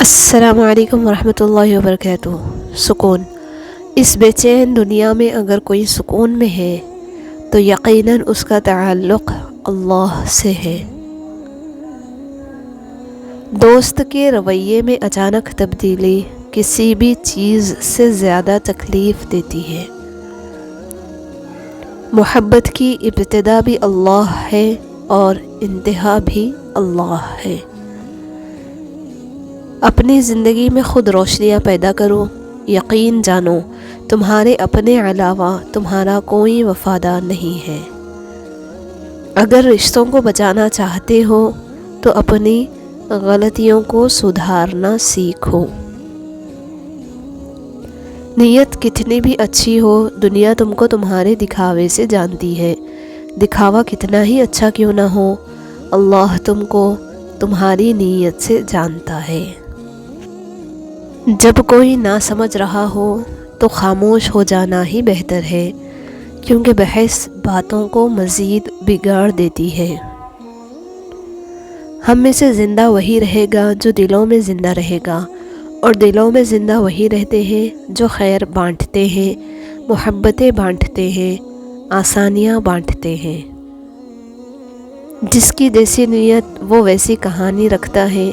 السلام علیکم ورحمۃ اللہ وبرکاتہ۔ سکون۔ اس بے چین دنیا میں اگر کوئی سکون میں ہے تو یقیناً اس کا تعلق اللہ سے ہے۔ دوست کے رویے میں اچانک تبدیلی کسی بھی چیز سے زیادہ تکلیف دیتی ہے۔ محبت کی ابتدا بھی اللہ ہے اور انتہا بھی اللہ ہے۔ اپنی زندگی میں خود روشنیاں پیدا کرو، یقین جانو تمہارے اپنے علاوہ تمہارا کوئی وفادار نہیں ہے۔ اگر رشتوں کو بچانا چاہتے ہو تو اپنی غلطیوں کو سدھارنا سیکھو۔ نیت کتنی بھی اچھی ہو، دنیا تم کو تمہارے دکھاوے سے جانتی ہے۔ دکھاوا کتنا ہی اچھا کیوں نہ ہو، اللہ تم کو تمہاری نیت سے جانتا ہے۔ جب کوئی نہ سمجھ رہا ہو تو خاموش ہو جانا ہی بہتر ہے، کیونکہ بحث باتوں کو مزید بگاڑ دیتی ہے۔ ہم میں سے زندہ وہی رہے گا جو دلوں میں زندہ رہے گا، اور دلوں میں زندہ وہی رہتے ہیں جو خیر بانٹتے ہیں، محبتیں بانٹتے ہیں، آسانیاں بانٹتے ہیں۔ جس کی جیسی نیت وہ ویسی کہانی رکھتا ہے۔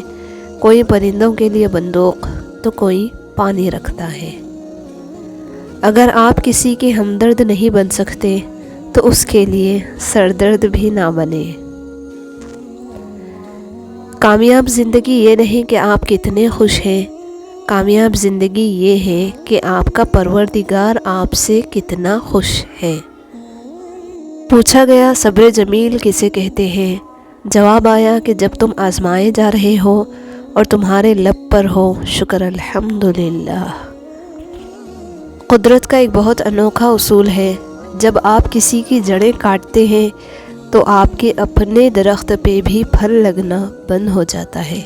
کوئی پرندوں کے لیے بندوق تو کوئی پانی رکھتا ہے۔ اگر آپ کسی کے ہمدرد نہیں بن سکتے تو اس کے لیے سردرد بھی نہ بنے۔ کامیاب زندگی یہ نہیں کہ آپ کتنے خوش ہیں، کامیاب زندگی یہ ہے کہ آپ کا پروردگار آپ سے کتنا خوش ہے۔ پوچھا گیا صبر جمیل کسے کہتے ہیں؟ جواب آیا کہ جب تم آزمائے جا رہے ہو اور تمہارے لب پر ہو شکر الحمدللہ۔ قدرت کا ایک بہت انوکھا اصول ہے، جب آپ کسی کی جڑیں کاٹتے ہیں تو آپ کے اپنے درخت پہ بھی پھل لگنا بند ہو جاتا ہے۔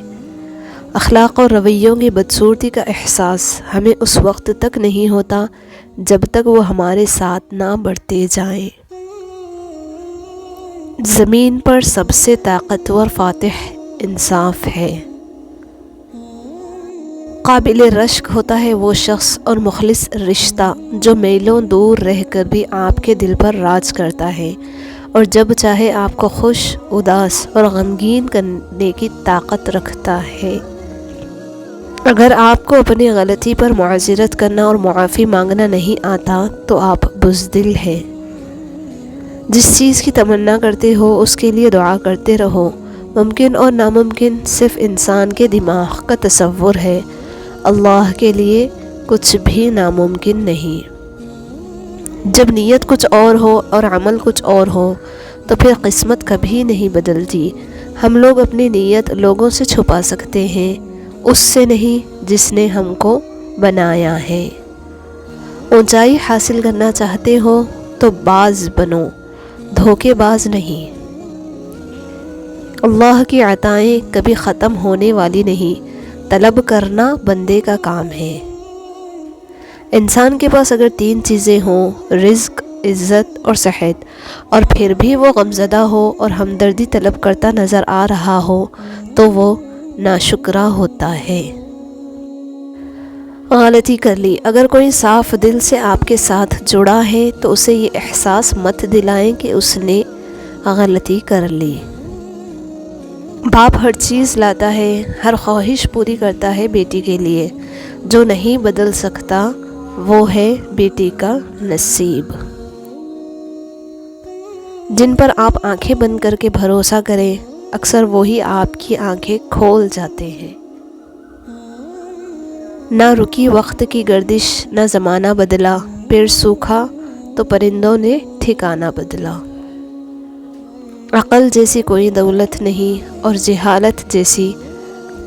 اخلاق اور رویوں کی بدصورتی کا احساس ہمیں اس وقت تک نہیں ہوتا جب تک وہ ہمارے ساتھ نہ بڑھتے جائیں۔ زمین پر سب سے طاقتور فاتح انصاف ہے۔ قابل رشک ہوتا ہے وہ شخص اور مخلص رشتہ جو میلوں دور رہ کر بھی آپ کے دل پر راج کرتا ہے، اور جب چاہے آپ کو خوش، اداس اور غمگین کرنے کی طاقت رکھتا ہے۔ اگر آپ کو اپنی غلطی پر معذرت کرنا اور معافی مانگنا نہیں آتا تو آپ بزدل ہیں۔ جس چیز کی تمنا کرتے ہو اس کے لیے دعا کرتے رہو۔ ممکن اور ناممکن صرف انسان کے دماغ کا تصور ہے، اللہ کے لیے کچھ بھی ناممکن نہیں۔ جب نیت کچھ اور ہو اور عمل کچھ اور ہو تو پھر قسمت کبھی نہیں بدلتی۔ ہم لوگ اپنی نیت لوگوں سے چھپا سکتے ہیں، اس سے نہیں جس نے ہم کو بنایا ہے۔ اونچائی حاصل کرنا چاہتے ہو تو باز بنو، دھوکے باز نہیں۔ اللہ کی عطائیں کبھی ختم ہونے والی نہیں، طلب کرنا بندے کا کام ہے۔ انسان کے پاس اگر 3 چیزیں ہوں، رزق، عزت اور صحت، اور پھر بھی وہ غمزدہ ہو اور ہمدردی طلب کرتا نظر آ رہا ہو تو وہ ناشکرا ہوتا ہے۔ غلطی کر لی۔ اگر کوئی صاف دل سے آپ کے ساتھ جڑا ہے تو اسے یہ احساس مت دلائیں کہ اس نے غلطی کر لی۔ باپ ہر چیز لاتا ہے، ہر خواہش پوری کرتا ہے بیٹی کے لیے، جو نہیں بدل سکتا وہ ہے بیٹی کا نصیب۔ جن پر آپ آنکھیں بند کر کے بھروسہ کریں اکثر وہی آپ کی آنکھیں کھول جاتے ہیں۔ نہ رکی وقت کی گردش، نہ زمانہ بدلا، پیر سوکھا تو پرندوں نے ٹھکانہ بدلا۔ عقل جیسی کوئی دولت نہیں اور جہالت جیسی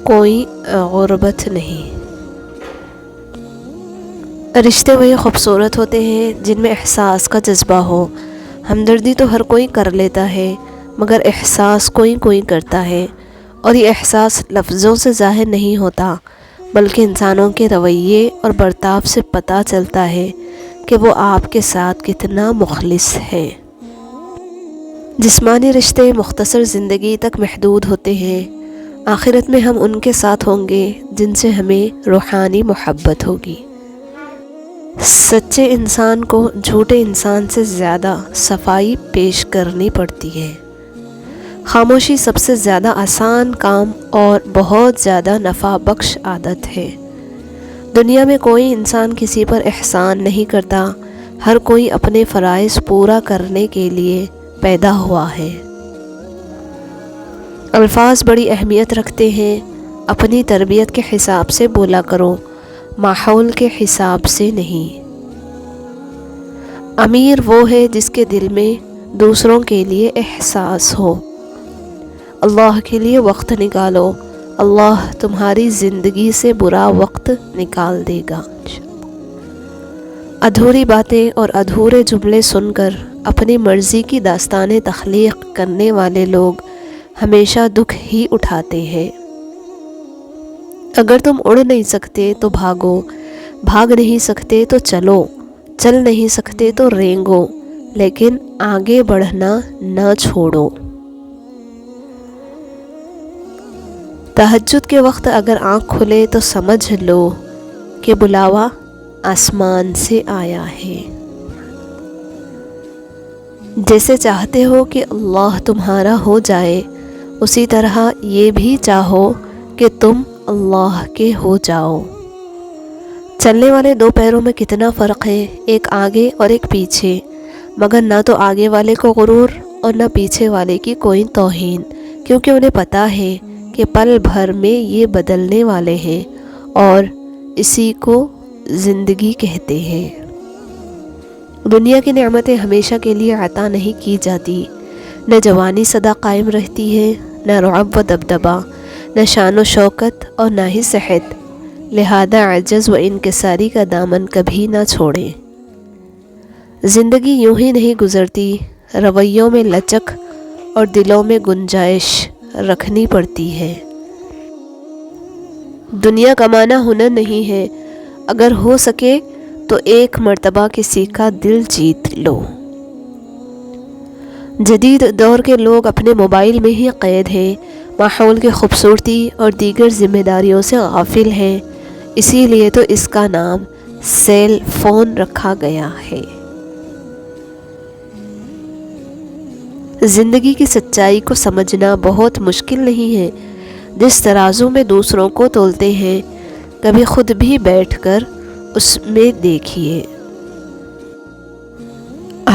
کوئی غربت نہیں۔ رشتے وہی خوبصورت ہوتے ہیں جن میں احساس کا جذبہ ہو۔ ہمدردی تو ہر کوئی کر لیتا ہے مگر احساس کوئی کوئی کرتا ہے، اور یہ احساس لفظوں سے ظاہر نہیں ہوتا بلکہ انسانوں کے رویے اور برتاؤ سے پتہ چلتا ہے کہ وہ آپ کے ساتھ کتنا مخلص ہے۔ جسمانی رشتے مختصر زندگی تک محدود ہوتے ہیں آخرت میں ہم ان کے ساتھ ہوں گے جن سے ہمیں روحانی محبت ہوگی۔ سچے انسان کو جھوٹے انسان سے زیادہ صفائی پیش کرنی پڑتی ہے۔ خاموشی سب سے زیادہ آسان کام اور بہت زیادہ نفع بخش عادت ہے۔ دنیا میں کوئی انسان کسی پر احسان نہیں کرتا، ہر کوئی اپنے فرائض پورا کرنے کے لیے پیدا ہوا ہے۔ الفاظ بڑی اہمیت رکھتے ہیں، اپنی تربیت کے حساب سے بولا کرو، ماحول کے حساب سے نہیں۔ امیر وہ ہے جس کے دل میں دوسروں کے لیے احساس ہو۔ اللہ کے لیے وقت نکالو، اللہ تمہاری زندگی سے برا وقت نکال دے گا۔ ادھوری باتیں اور ادھورے جملے سن کر اپنی مرضی کی داستانیں تخلیق کرنے والے لوگ ہمیشہ دکھ ہی اٹھاتے ہیں۔ اگر تم اڑ نہیں سکتے تو بھاگو، بھاگ نہیں سکتے تو چلو، چل نہیں سکتے تو رینگو، لیکن آگے بڑھنا نہ چھوڑو۔ تہجد کے وقت اگر آنکھ کھلے تو سمجھ لو کہ بلاوا آسمان سے آیا ہے۔ جیسے چاہتے ہو کہ اللہ تمہارا ہو جائے، اسی طرح یہ بھی چاہو کہ تم اللہ کے ہو جاؤ۔ چلنے والے دو پیروں میں کتنا فرق ہے، ایک آگے اور ایک پیچھے، مگر نہ تو آگے والے کو غرور اور نہ پیچھے والے کی کوئی توہین، کیونکہ انہیں پتہ ہے کہ پل بھر میں یہ بدلنے والے ہیں اور اسی کو زندگی کہتے ہیں۔ دنیا کی نعمتیں ہمیشہ کے لیے عطا نہیں کی جاتی، نہ جوانی سدا قائم رہتی ہے، نہ رعب و دبدبا، نہ شان و شوکت اور نہ ہی صحت، لہذا عجز و انکساری کا دامن کبھی نہ چھوڑیں۔ زندگی یوں ہی نہیں گزرتی، رویوں میں لچک اور دلوں میں گنجائش رکھنی پڑتی ہے۔ دنیا کمانا ہنر نہیں ہے، اگر ہو سکے تو ایک مرتبہ کسی کا دل جیت لو۔ جدید دور کے لوگ اپنے موبائل میں ہی قید ہیں، ماحول کی خوبصورتی اور دیگر ذمہ داریوں سے غافل ہیں، اسی لیے تو اس کا نام سیل فون رکھا گیا ہے۔ زندگی کی سچائی کو سمجھنا بہت مشکل نہیں ہے۔ جس ترازو میں دوسروں کو تولتے ہیں، کبھی خود بھی بیٹھ کر اس میں دیکھیے۔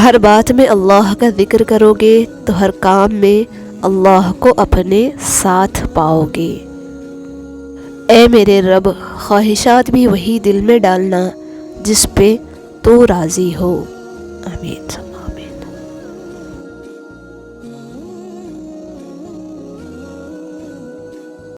ہر بات میں اللہ کا ذکر کرو گے تو ہر کام میں اللہ کو اپنے ساتھ پاؤ گے۔ اے میرے رب، خواہشات بھی وہی دل میں ڈالنا جس پہ تو راضی ہو۔ آمین۔